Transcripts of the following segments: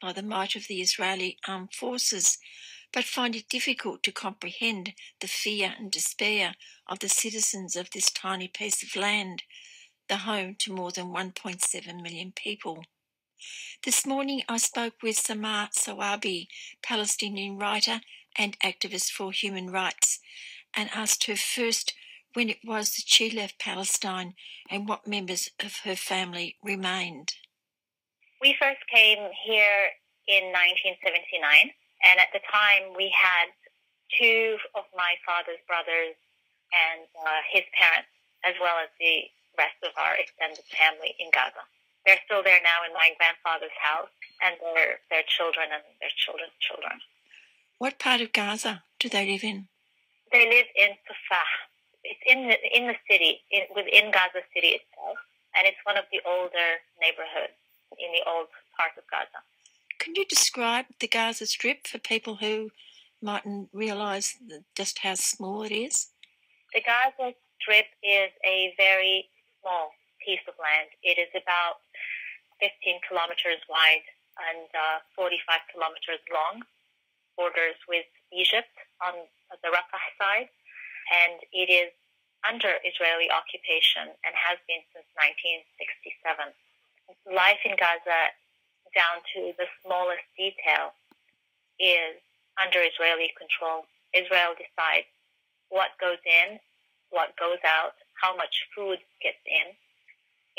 by the might of the Israeli armed forces, but find it difficult to comprehend the fear and despair of the citizens of this tiny piece of land, the home to more than 1.7 million people. This morning I spoke with Samah Sabawi, Palestinian writer and activist for human rights, and asked her first when it was that she left Palestine and what members of her family remained. We first came here in 1979, and at the time we had two of my father's brothers and his parents, as well as the rest of our extended family in Gaza. They're still there now in my grandfather's house, and their children and their children's children. What part of Gaza do they live in? They live in Safah. It's in the city, within Gaza City itself, and it's one of the older neighborhoods in the old part of Gaza. Can you describe the Gaza Strip for people who mightn't realise just how small it is? The Gaza Strip is a very small piece of land. It is about 15 kilometers wide and 45 kilometers long. Borders with Egypt on the Rafah side, and it is under Israeli occupation and has been since 1967. Life in Gaza, down to the smallest detail, is under Israeli control. Israel decides what goes in, what goes out, how much food gets in.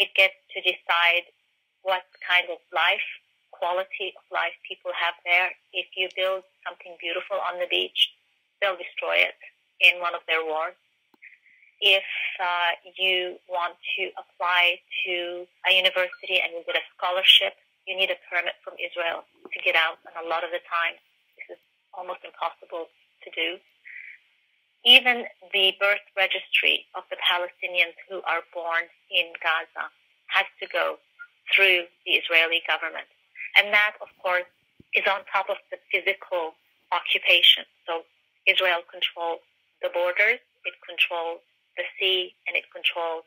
It gets to decide what kind of life, quality of life people have there. If you build something beautiful on the beach, they'll destroy it in one of their wars. If you want to apply to a university and you get a scholarship, you need a permit from Israel to get out, and a lot of the time this is almost impossible to do. Even the birth registry of the Palestinians who are born in Gaza has to go through the Israeli government. And that, of course, is on top of the physical occupation. So Israel controls the borders, it controls the sea, and it controls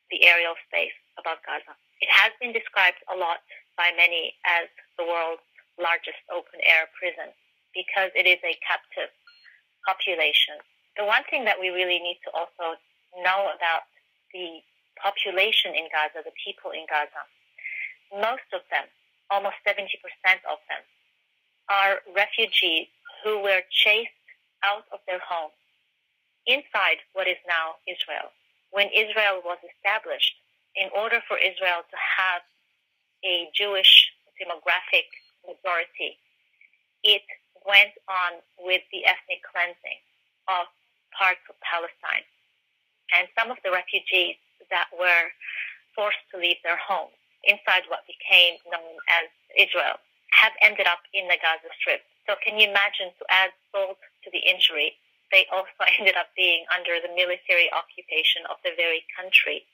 the aerial space above Gaza. It has been described a lot by many as the world's largest open-air prison because it is a captive population. The one thing that we really need to also know about the population in Gaza, the people in Gaza, most of them, almost 70% of them, are refugees who were chased out of their homes inside what is now Israel. When Israel was established, in order for Israel to have a Jewish demographic majority, it went on with the ethnic cleansing of parts of Palestine. And some of the refugees that were forced to leave their homes inside what became known as Israel have ended up in the Gaza Strip. So can you imagine, to add salt to the injury, they also ended up being under the military occupation of the very country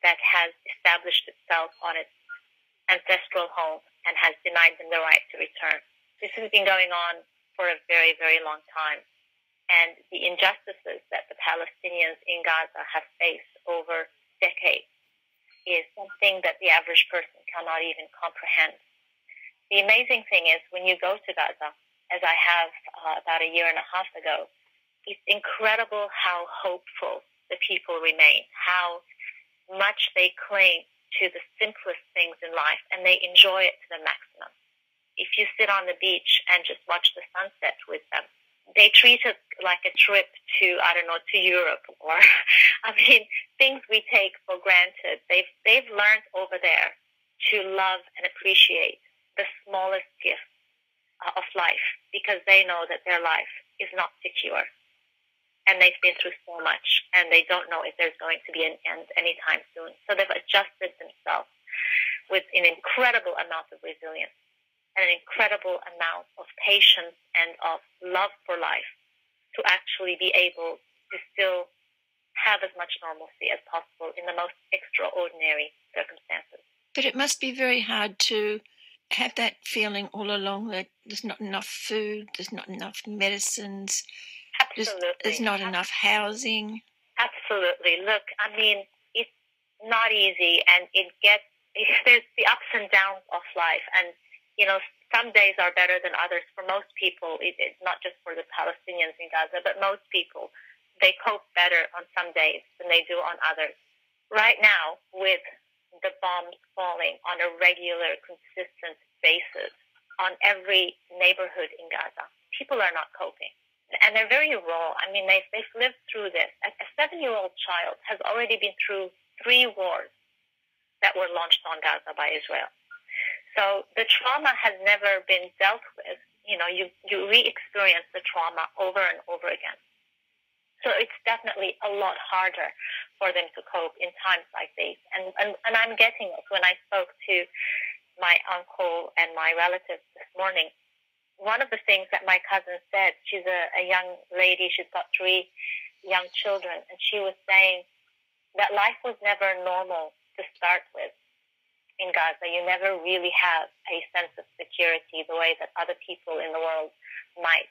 that has established itself on its ancestral home and has denied them the right to return. This has been going on for a very, very long time. And the injustices that the Palestinians in Gaza have faced over decades is something that the average person cannot even comprehend. The amazing thing is, when you go to Gaza, as I have about a year and a half ago, it's incredible how hopeful the people remain, how much they cling to the simplest things in life, and they enjoy it to the maximum. If you sit on the beach and just watch the sunset with them, they treat it like a trip to, to Europe, or, things we take for granted. They've learned over there to love and appreciate the smallest gift of life, because they know that their life is not secure. And they've been through so much, and they don't know if there's going to be an end anytime soon. So they've adjusted themselves with an incredible amount of resilience and an incredible amount of patience and of love for life to actually be able to still have as much normalcy as possible in the most extraordinary circumstances. But it must be very hard to have that feeling all along that there's not enough food, there's not enough medicines, Absolutely. There's not enough housing. Absolutely. Look, it's not easy, and there's the ups and downs of life, and some days are better than others for most people. It's not just for the Palestinians in Gaza, but most people, they cope better on some days than they do on others. Right now, with the bombs falling on a regular, consistent basis on every neighborhood in Gaza, people are not coping. And they're very raw. I mean, they've lived through this. A 7-year-old child has already been through 3 wars that were launched on Gaza by Israel. So the trauma has never been dealt with. You re-experience the trauma over and over again. So it's definitely a lot harder for them to cope in times like these. And I'm getting it when I spoke to my uncle and my relatives this morning. One of the things that my cousin said, she's a young lady, she's got 3 young children, and she was saying that life was never normal to start with in Gaza. You never really have a sense of security the way that other people in the world might.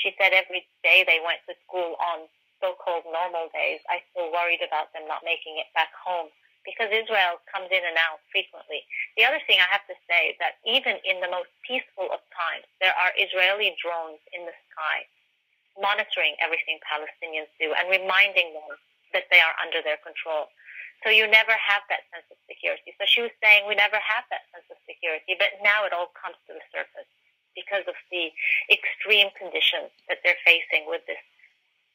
She said every day they went to school on so-called normal days, I still worried about them not making it back home because Israel comes in and out frequently. The other thing I have to say is that even in the most peaceful of times, there are Israeli drones in the sky monitoring everything Palestinians do and reminding them that they are under their control. So you never have that sense of security. So she was saying we never have that sense of security, but now it all comes to the surface because of the extreme conditions that they're facing with this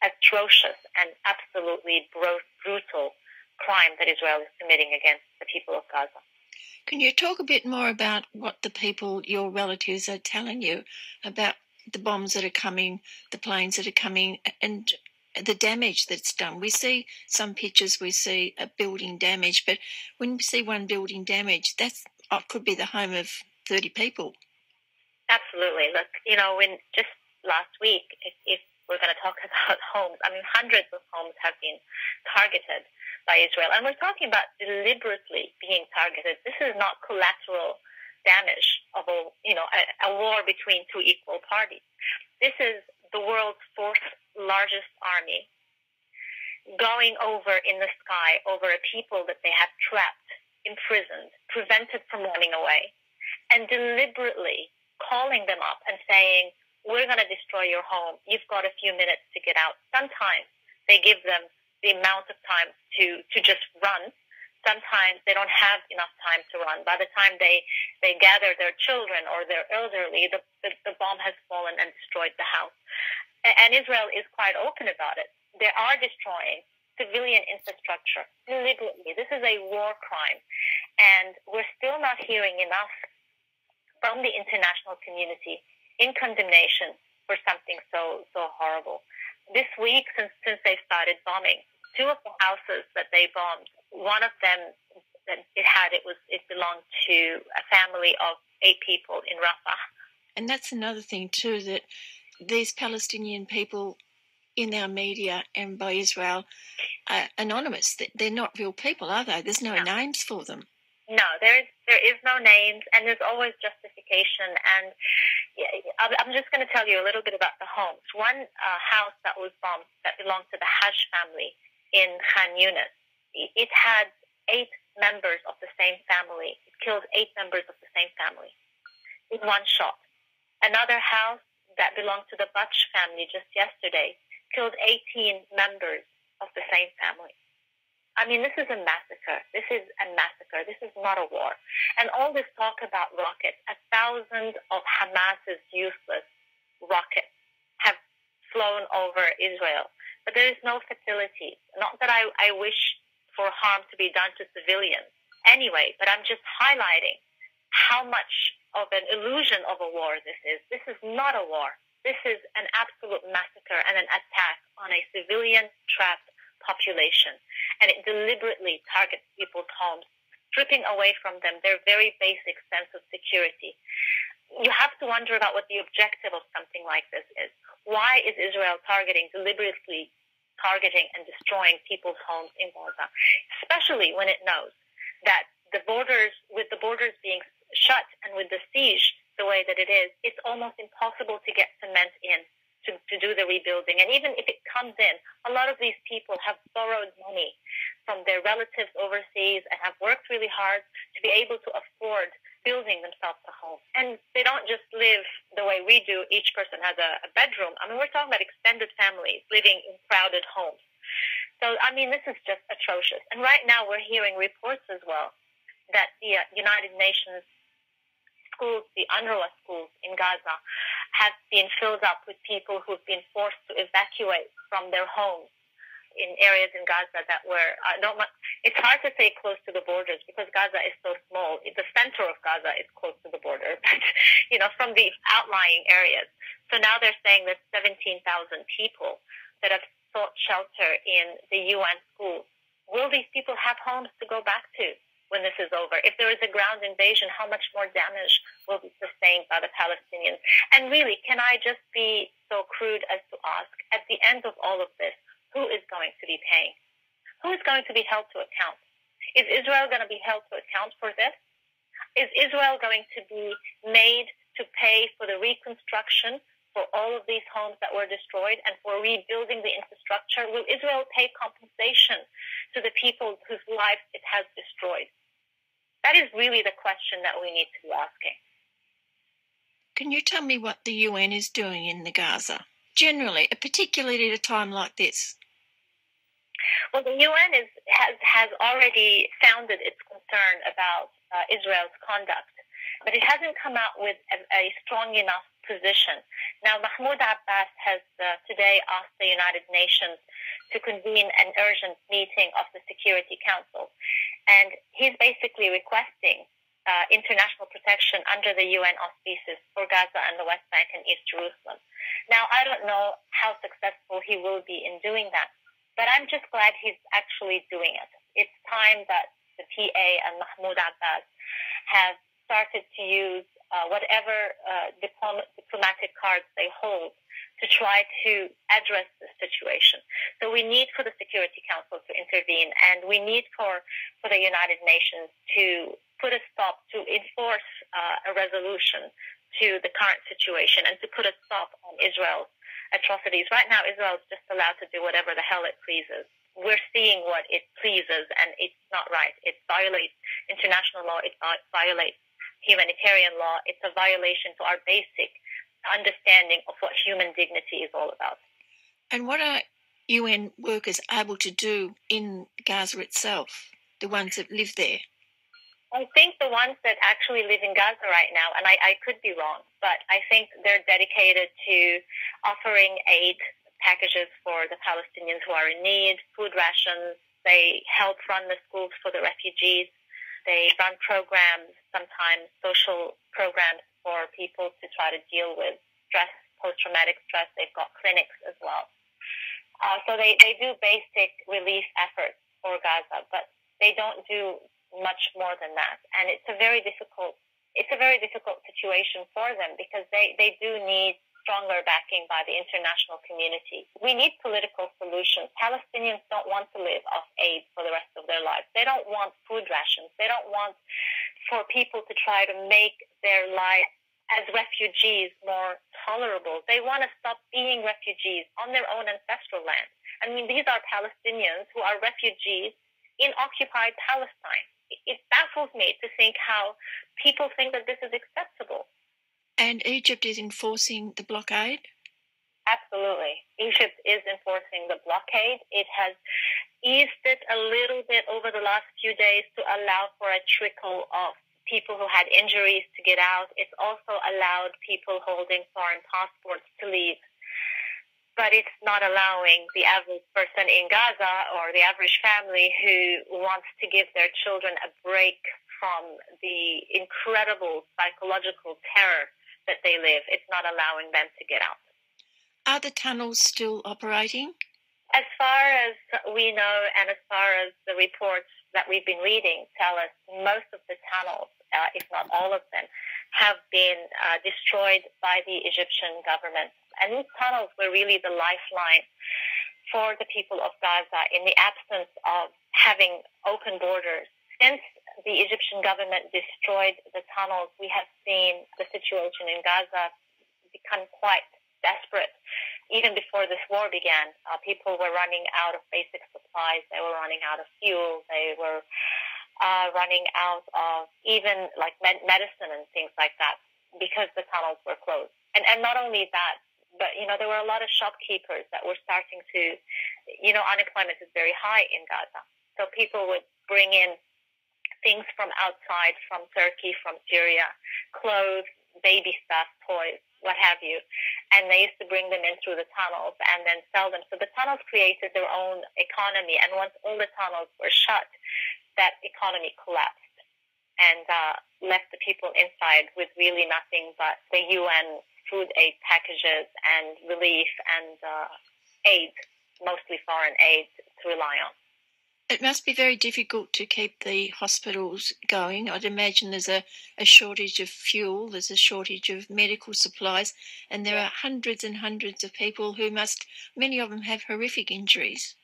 atrocious and absolutely brutal crime that Israel is committing against the people of Gaza. Can you talk a bit more about what the people, your relatives, are telling you about the bombs that are coming, the planes that are coming, and the damage that's done? We see some pictures, we see a building damage, but when we see one building damage, that could be the home of 30 people. Absolutely. Look, when just last week, if we're going to talk about homes, I mean, hundreds of homes have been targeted by Israel. And we're talking about deliberately being targeted. This is not collateral damage of a war between 2 equal parties. This is the world's 4th largest army going over in the sky over a people that they have trapped, imprisoned, prevented from running away, and deliberately calling them up and saying, we're going to destroy your home. You've got a few minutes to get out. Sometimes they give them the amount of time to just run. Sometimes they don't have enough time to run. By the time they gather their children or their elderly, the bomb has fallen and destroyed the house. And Israel is quite open about it. They are destroying civilian infrastructure deliberately. This is a war crime. And we're still not hearing enough from the international community in condemnation for something so horrible. This week, since they started bombing, 2 of the houses that they bombed, one of them it belonged to a family of 8 people in Rafah. And that's another thing too, that these Palestinian people in our media and by Israel are anonymous. They're not real people, are they? There's no names for them. No, there is no names, and there's always justification. And I'm just going to tell you a little bit about the homes. One house that was bombed that belonged to the Hajj family in Khan Yunis, it had 8 members of the same family. It killed 8 members of the same family in one shot. Another house that belonged to the Butch family just yesterday killed 18 members of the same family. I mean, this is a massacre. This is a massacre. This is not a war. And all this talk about rockets, 1,000 of Hamas's useless rockets have flown over Israel. But there is no facilities. Not that I wish for harm to be done to civilians anyway, but I'm just highlighting how much of an illusion of a war this is. This is not a war. This is an absolute massacre and an attack on a civilian-trapped population. And it deliberately targets people's homes, stripping away from them their very basic sense of security. You have to wonder about what the objective of something like this is. Why is Israel deliberately targeting and destroying people's homes in Gaza, especially when it knows that with the borders being shut and with the siege the way that it is, it's almost impossible to get cement in to do the rebuilding. And even if it comes in, a lot of these people have borrowed money from their relatives overseas and have worked really hard to be able to afford building themselves a home. And they don't just live the way we do. Each person has a bedroom. I mean, we're talking about extended families living in crowded homes. So, I mean, this is just atrocious. And right now we're hearing reports as well that the United Nations schools, the UNRWA schools in Gaza, have been filled up with people who've been forced to evacuate from their homes in areas in Gaza that were, it's hard to say close to the borders because Gaza is so small. The center of Gaza is close to the border, but, from the outlying areas. So now they're saying that 17,000 people that have sought shelter in the UN schools. Will these people have homes to go back to when this is over? If there is a ground invasion, how much more damage will be sustained by the Palestinians? And really, can I just be so crude as to ask, at the end of all of this, who is going to be paying? Who is going to be held to account? Is Israel going to be held to account for this? Is Israel going to be made to pay for the reconstruction for all of these homes that were destroyed and for rebuilding the infrastructure? Will Israel pay compensation to the people whose lives it has destroyed? That is really the question that we need to be asking. Can you tell me what the UN is doing in the Gaza? Generally, particularly at a time like this. Well, the UN has already sounded its concern about Israel's conduct, but it hasn't come out with a strong enough position. Now, Mahmoud Abbas has today asked the United Nations to convene an urgent meeting of the Security Council, and he's basically requesting international protection under the UN auspices for Gaza and the West Bank and East Jerusalem. Now, I don't know how successful he will be in doing that, but I'm just glad he's actually doing it. It's time that the PA and Mahmoud Abbas have started to use whatever diplomatic cards they hold to try to address the situation. So we need for the Security Council to intervene, and we need for the United Nations to put a stop, to enforce a resolution to the current situation and to put a stop on Israel's atrocities. Right now, Israel is just allowed to do whatever the hell it pleases. We're seeing what it pleases, and it's not right. It violates international law. It violates humanitarian law. It's a violation to our basic understanding of what human dignity is all about. And what are UN workers able to do in Gaza itself, the ones that live there? I think the ones that actually live in Gaza right now, and I could be wrong, but I think they're dedicated to offering aid packages for the Palestinians who are in need, food rations. They help run the schools for the refugees. They run programs, sometimes social programs for people to try to deal with stress, post-traumatic stress. They've got clinics as well. So they do basic relief efforts for Gaza, but they don't do much more than that. And it's a very difficult situation for them because they do need stronger backing by the international community. We need political solutions. Palestinians don't want to live off aid for the rest of their lives. They don't want food rations. They don't want for people to try to make their life as refugees more tolerable. They want to stop being refugees on their own ancestral land. I mean, these are Palestinians who are refugees in occupied Palestine. It baffles me to think how people think that this is acceptable. And Egypt is enforcing the blockade? Absolutely. Egypt is enforcing the blockade. It has eased it a little bit over the last few days to allow for a trickle of people who had injuries to get out. It's also allowed people holding foreign passports to leave. But it's not allowing the average person in Gaza or the average family who wants to give their children a break from the incredible psychological terror that they live. It's not allowing them to get out. Are the tunnels still operating? As far as we know and as far as the reports that we've been reading tell us, most of the tunnels, if not all of them, have been destroyed by the Egyptian government. And these tunnels were really the lifeline for the people of Gaza in the absence of having open borders. Since the Egyptian government destroyed the tunnels, we have seen the situation in Gaza become quite desperate. Even before this war began, people were running out of basic supplies. They were running out of fuel. They were running out of even like medicine and things like that because the tunnels were closed. And not only that, but, there were a lot of shopkeepers that were starting to, unemployment is very high in Gaza. So people would bring in things from outside, from Turkey, from Syria, clothes, baby stuff, toys, what have you. And they used to bring them in through the tunnels and then sell them. So the tunnels created their own economy. And once all the tunnels were shut, that economy collapsed and left the people inside with really nothing but the UN food aid packages and relief and aid, mostly foreign aid, to rely on. It must be very difficult to keep the hospitals going. I'd imagine there's a shortage of fuel, there's a shortage of medical supplies, and there are hundreds and hundreds of people who many of them have horrific injuries.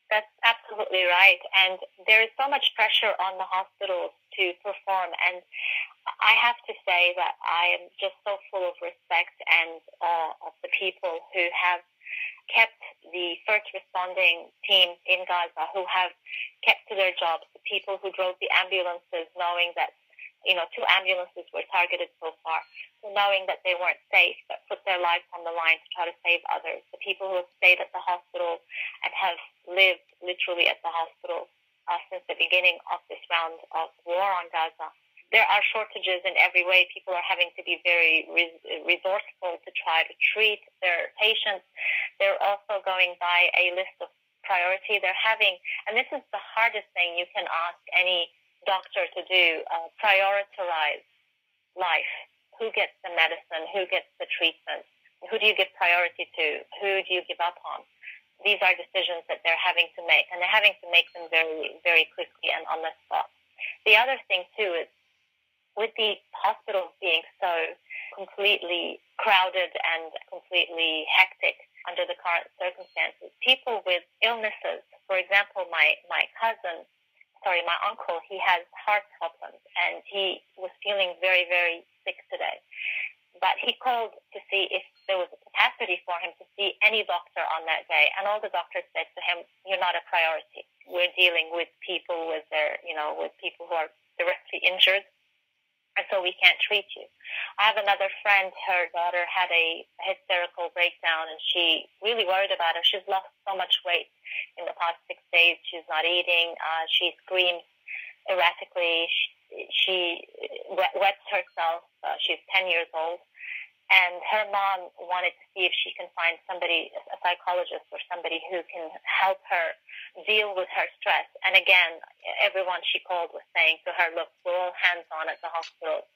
That's absolutely right. And there is so much pressure on the hospitals to perform. And I have to say that I am just so full of respect and awe of the people who have kept the first responding team in Gaza, who have kept to their jobs, the people who drove the ambulances knowing that, 2 ambulances were targeted so far, so knowing that they weren't safe, but put their lives on the line to try to save others, the people who have stayed at the hospital and have lived literally at the hospital since the beginning of this round of war on Gaza. There are shortages in every way. People are having to be very resourceful to try to treat their patients. They're also going by a list of priority. They're having, and this is the hardest thing you can ask any doctor to do, prioritize life. Who gets the medicine? Who gets the treatment? Who do you give priority to? Who do you give up on? These are decisions that they're having to make, and they're having to make them very, very quickly and on the spot. The other thing, too, is with the hospitals being so completely crowded and completely hectic under the current circumstances, people with illnesses, for example, my uncle, he has heart problems and he was feeling very, very sick today. But he called to see if there was a capacity for him to see any doctor on that day. And all the doctors said to him, "You're not a priority. We're dealing with people with people who are directly injured. And so we can't treat you." I have another friend, her daughter had a hysterical breakdown and she really worried about her. She's lost so much weight in the past 6 days. She's not eating. She screams erratically. She wets herself. She's 10 years old. And her mom wanted to see if she can find somebody, a psychologist or somebody who can help her deal with her stress. And again, everyone she called was saying to her, "Look, we're all hands-on at the hospital.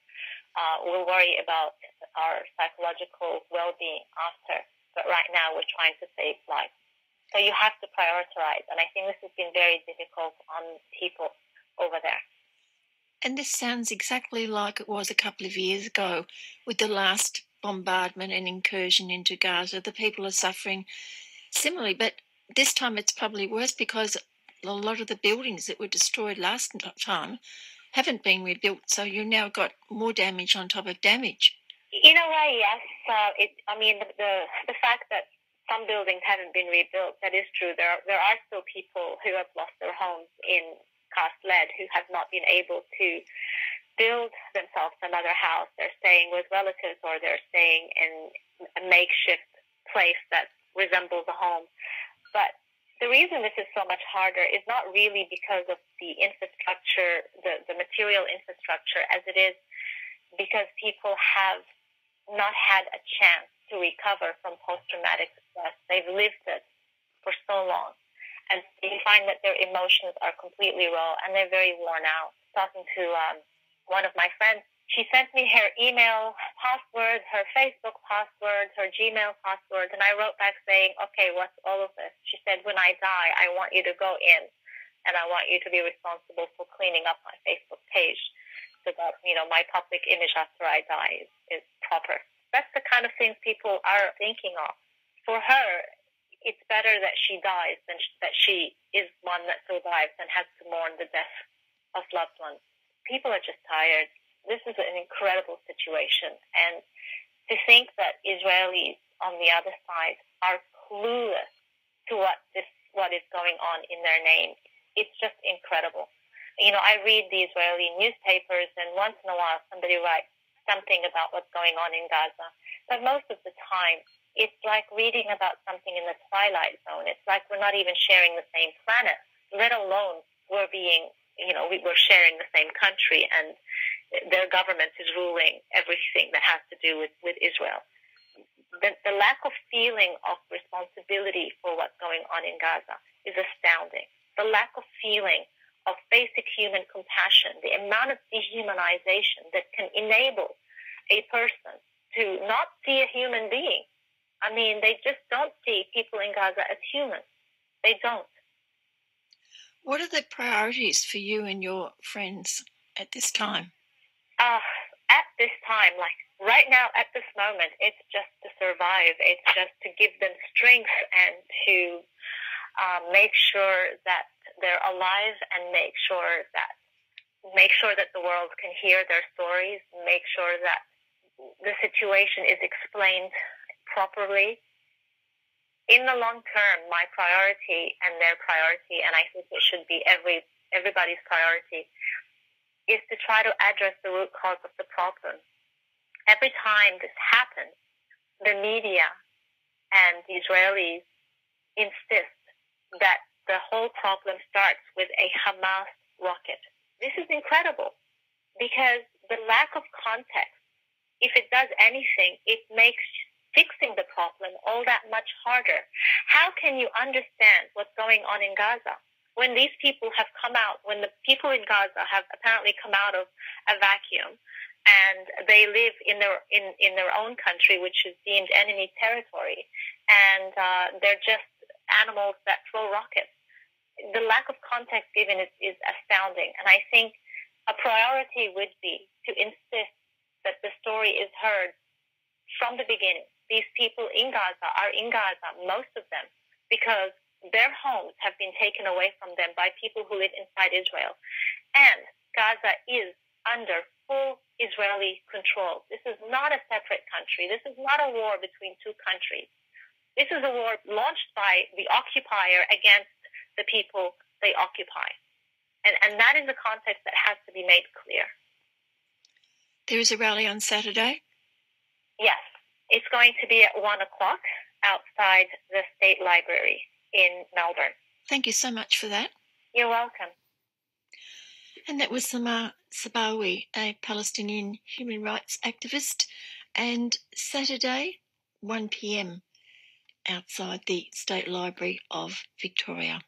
We'll worry about our psychological well-being after. But right now, we're trying to save lives." So you have to prioritize. And I think this has been very difficult on people over there. And this sounds exactly like it was a couple of years ago with the last bombardment and incursion into Gaza. The people are suffering similarly, but this time it's probably worse because a lot of the buildings that were destroyed last time haven't been rebuilt, so you've now got more damage on top of damage. In a way, yes. The fact that some buildings haven't been rebuilt, that is true. There are still people who have lost their homes in Led who have not been able to build themselves another house. They're staying with relatives or they're staying in a makeshift place that resembles a home. But the reason this is so much harder is not really because of the infrastructure, the material infrastructure, as it is because people have not had a chance to recover from post-traumatic stress. They've lived it for so long. And you find that their emotions are completely raw and they're very worn out. Talking to one of my friends, she sent me her email password, her Facebook password, her Gmail password, and I wrote back saying, "Okay, what's all of this?" She said, "When I die, I want you to go in and I want you to be responsible for cleaning up my Facebook page so that, my public image after I die is proper." That's the kind of things people are thinking of. For her, it's better that she dies than that she is one that survives and has to mourn the death of loved ones. People are just tired. This is an incredible situation. And to think that Israelis on the other side are clueless to what is going on in their name, it's just incredible. I read the Israeli newspapers, and once in a while somebody writes something about what's going on in Gaza. But most of the time, it's like reading about something in the Twilight Zone. It's like we're not even sharing the same planet, let alone we're sharing the same country, and their government is ruling everything that has to do with Israel. The lack of feeling of responsibility for what's going on in Gaza is astounding. The lack of feeling of basic human compassion, the amount of dehumanization that can enable a person to not see a human being. I mean, they just don't see people in Gaza as humans. They don't. What are the priorities for you and your friends at this time? At this time, like right now, at this moment, it's just to survive. It's just to give them strength and to make sure that they're alive, and make sure that the world can hear their stories, make sure that the situation is explained properly. In the long term, my priority and their priority, and I think it should be everybody's priority, is to try to address the root cause of the problem. Every time this happens, the media and the Israelis insist that the whole problem starts with a Hamas rocket. This is incredible, because the lack of context, if it does anything, it makes fixing the problem all that much harder. How can you understand what's going on in Gaza when these people have come out, when the people in Gaza have apparently come out of a vacuum, and they live in their own country, which is deemed enemy territory, and they're just animals that throw rockets? The lack of context given is astounding, and I think a priority would be to insist that the story is heard from the beginning. These people in Gaza are in Gaza, most of them, because their homes have been taken away from them by people who live inside Israel. And Gaza is under full Israeli control. This is not a separate country. This is not a war between two countries. This is a war launched by the occupier against the people they occupy. And that is a context that has to be made clear. There is a rally on Saturday? Yes. It's going to be at 1 o'clock outside the State Library in Melbourne. Thank you so much for that. You're welcome. And that was Samah Sabawi, a Palestinian human rights activist, and Saturday, 1 p.m, outside the State Library of Victoria.